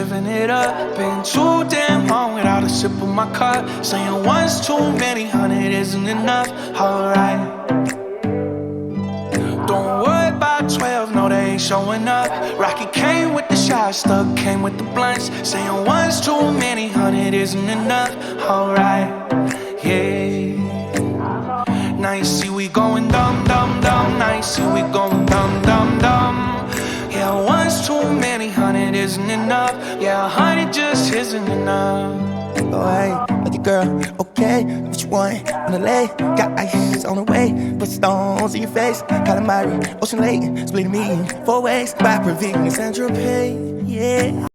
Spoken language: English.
living it up. Been too damn long without a sip of my cup. Saying one's too many, 100 isn't enough. Alright. Don't worry about 12, no, they ain't showing up. Rocky came with the shots, Stuck came with the blunts. Saying one's too many, 100 isn't enough. Alright, yeah. Now you see we going dumb, dumb, dumb. Now you see we going dumb, dumb, dumb. Yeah, one's too many, 100 isn't enough. Yeah, 100 just isn't enough. Oh, hey, look at girl, okay, what you want on the lay? Got ice on the way, put stones in your face. Calamari, Ocean Lake, split me 4 ways. Rapper, vegan, Sandra Pay, yeah.